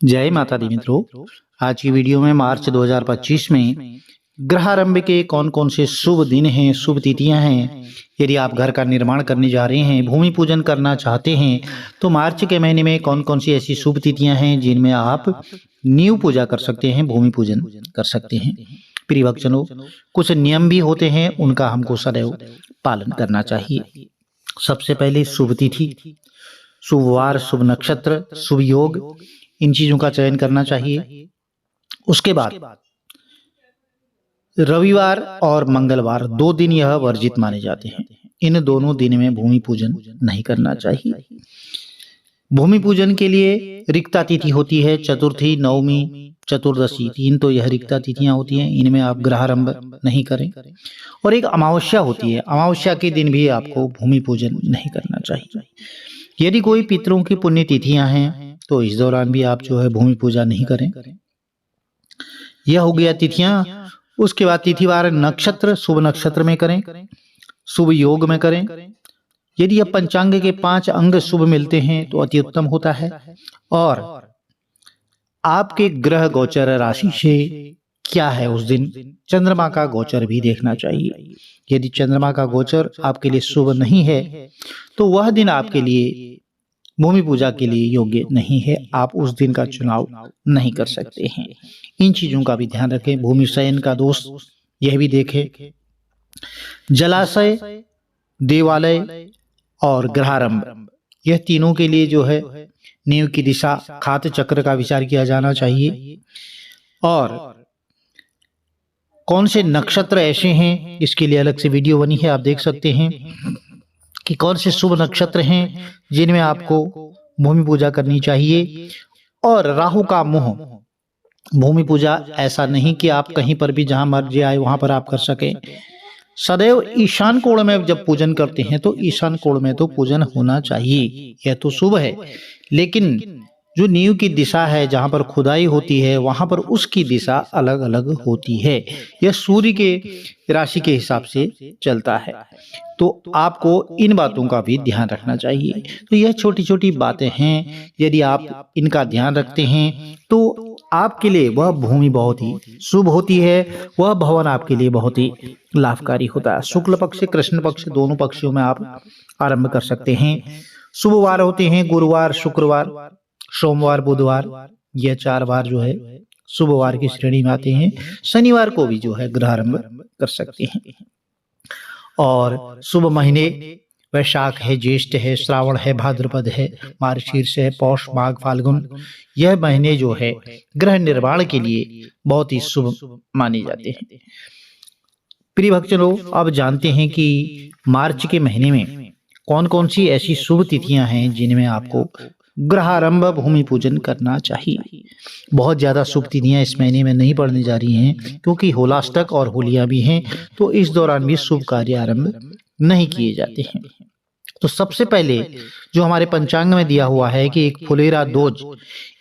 जय माता दी मित्रों। आज की वीडियो में मार्च 2025 में ग्रहारंभ के कौन कौन से शुभ दिन हैं, शुभ तिथियां हैं। यदि आप घर का निर्माण करने जा रहे हैं, भूमि पूजन करना चाहते हैं, तो मार्च के महीने में कौन कौन सी ऐसी शुभ तिथियां हैं जिनमें आप नींव पूजा कर सकते हैं, भूमि पूजन कर सकते हैं। प्रिय भक्तजनों, कुछ नियम भी होते हैं, उनका हमको सदैव पालन करना चाहिए। सबसे पहले शुभ तिथि, शुभ वार, शुभ नक्षत्र, शुभ योग, इन चीजों का चयन करना चाहिए। उसके बाद रविवार और मंगलवार 2 दिन यह वर्जित माने जाते हैं। इन दोनों दिन में भूमि पूजन नहीं करना चाहिए। भूमि पूजन के लिए रिक्ता तिथि होती है, चतुर्थी, नवमी, चतुर्दशी, 3 तो यह रिक्ता तिथियां होती हैं। इनमें आप ग्रहारंभ नहीं करें। और एक अमावस्या होती है, अमावस्या के दिन भी आपको भूमि पूजन नहीं करना चाहिए। यदि कोई पितरों की पुण्य तिथियां हैं तो इस दौरान भी आप जो है भूमि पूजा नहीं करें। यह हो गया तिथियां। उसके बाद तिथिवार, नक्षत्र, शुभ नक्षत्र में करें, शुभ योग में करें। यदि यह पंचांग के 5 अंग शुभ मिलते हैं तो अति उत्तम होता है। और आपके ग्रह गोचर राशि से क्या है उस दिन, चंद्रमा का गोचर भी देखना चाहिए। यदि चंद्रमा का गोचर आपके लिए शुभ नहीं है तो वह दिन आपके लिए भूमि पूजा के लिए योग्य नहीं है। आप उस दिन का चुनाव नहीं कर सकते हैं। इन चीजों का भी ध्यान रखें। भूमि शयन का दोष यह भी देखें। जलाशय, देवालय और ग्रहारंभ, यह तीनों के लिए जो है नींव की दिशा, खात चक्र का विचार किया जाना चाहिए। और कौन से नक्षत्र ऐसे हैं, इसके लिए अलग से वीडियो बनी है, आप देख सकते हैं कि कौन से शुभ नक्षत्र हैं जिनमें आपको भूमि पूजा करनी चाहिए। और राहु का मुह, भूमि पूजा ऐसा नहीं कि आप कहीं पर भी जहां मर्जी आए वहां पर आप कर सके। सदैव ईशान कोण में जब पूजन करते हैं तो ईशान कोण में तो पूजन होना चाहिए, यह तो शुभ है। लेकिन जो नींव की दिशा है, जहां पर खुदाई होती है, वहां पर उसकी दिशा अलग अलग होती है। यह सूर्य के राशि के हिसाब से चलता है, तो आपको इन बातों का भी ध्यान रखना चाहिए। तो यह छोटी छोटी बातें हैं, यदि आप इनका ध्यान रखते हैं तो आपके लिए वह भूमि बहुत ही शुभ होती है, वह भवन आपके लिए बहुत ही लाभकारी होता है। शुक्ल पक्ष, कृष्ण पक्ष, दोनों पक्षों में आप आरंभ कर सकते हैं। शुभ वार होते हैं गुरुवार, शुक्रवार, सोमवार, बुधवार, यह 4 वार जो है शुभ वार की श्रेणी में आते हैं। शनिवार को भी जो है ग्रहारंभ कर सकते हैं। और शुभ महीने वैशाख है, ज्येष्ठ है, श्रावण है, भाद्रपद है, मार्गशीर्ष है, पौष, माघ, फाल्गुन, यह महीने जो है ग्रह निर्माण के लिए बहुत ही शुभ माने जाते हैं। प्रिय भक्तजनों, अब जानते हैं कि मार्च के महीने में कौन कौन सी ऐसी शुभ तिथियां हैं जिनमें आपको ग्रहारंभ, भूमि पूजन करना चाहिए। बहुत ज्यादा शुभ तिथियां इस महीने में नहीं पड़ने जा रही हैं, क्योंकि होलाष्टक और होलियां भी हैं, तो इस दौरान भी शुभ कार्य आरंभ नहीं किए जाते हैं। तो सबसे पहले जो हमारे पंचांग में दिया हुआ है कि एक फुलेरा दोज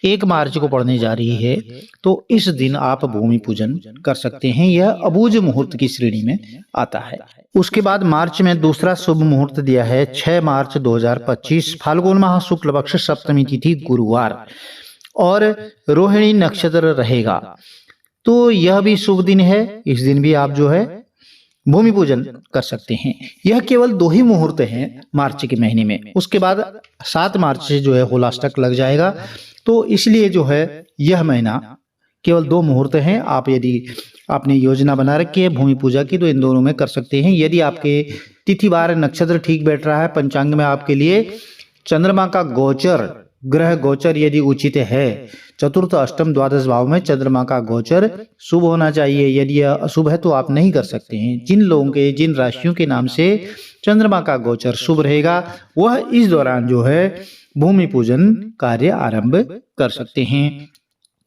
1 मार्च को पड़ने जा रही है, तो इस दिन आप भूमि पूजन कर सकते हैं। यह अबूझ मुहूर्त की श्रेणी में आता है। उसके बाद मार्च में दूसरा शुभ मुहूर्त दिया है 6 मार्च 2025, फाल्गुन माह शुक्ल पक्ष, सप्तमी तिथि गुरुवार और रोहिणी नक्षत्र रहेगा। तो यह भी शुभ दिन है। इस दिन भी आप जो है भूमि पूजन कर सकते हैं। यह केवल 2 ही मुहूर्त हैं मार्च के महीने में। उसके बाद 7 मार्च से जो है होलाष्टक लग जाएगा, तो इसलिए जो है यह महीना केवल 2 मुहूर्त हैं। आप यदि आपने योजना बना रखी है भूमि पूजा की तो इन दोनों में कर सकते हैं। यदि आपके तिथिवार, नक्षत्र ठीक बैठ रहा है, पंचांग में आपके लिए चंद्रमा का गोचर, ग्रह गोचर यदि उचित है, चतुर्थ, अष्टम, द्वादश भाव में चंद्रमा का गोचर शुभ होना चाहिए। यदि यह अशुभ है तो आप नहीं कर सकते हैं। जिन लोगों के, जिन राशियों के नाम से चंद्रमा का गोचर शुभ रहेगा, वह इस दौरान जो है भूमि पूजन कार्य आरंभ कर सकते हैं।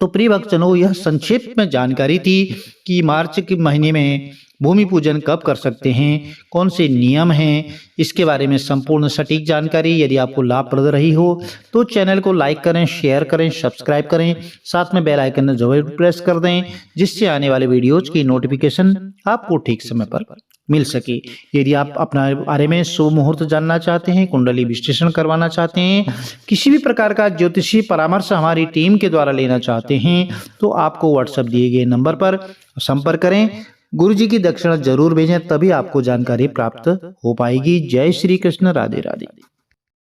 तो प्रिय भक्तजनों, यह संक्षिप्त में जानकारी थी कि मार्च के महीने में भूमि पूजन कब कर सकते हैं, कौन से नियम हैं, इसके बारे में संपूर्ण सटीक जानकारी यदि आपको लाभप्रद रही हो तो चैनल को लाइक करें, शेयर करें, सब्सक्राइब करें, साथ में बेल आइकन जरूर प्रेस कर दें, जिससे आने वाले वीडियोज की नोटिफिकेशन आपको ठीक समय पर मिल सके। यदि आप अपना बारे में शुभ मुहूर्त जानना चाहते हैं, कुंडली विश्लेषण करवाना चाहते हैं, किसी भी प्रकार का ज्योतिषी परामर्श हमारी टीम के द्वारा लेना चाहते हैं, तो आपको व्हाट्सएप दिए गए नंबर पर संपर्क करें। गुरु जी की दक्षिणा जरूर भेजें, तभी आपको जानकारी प्राप्त हो पाएगी। जय श्री कृष्ण, राधे राधे।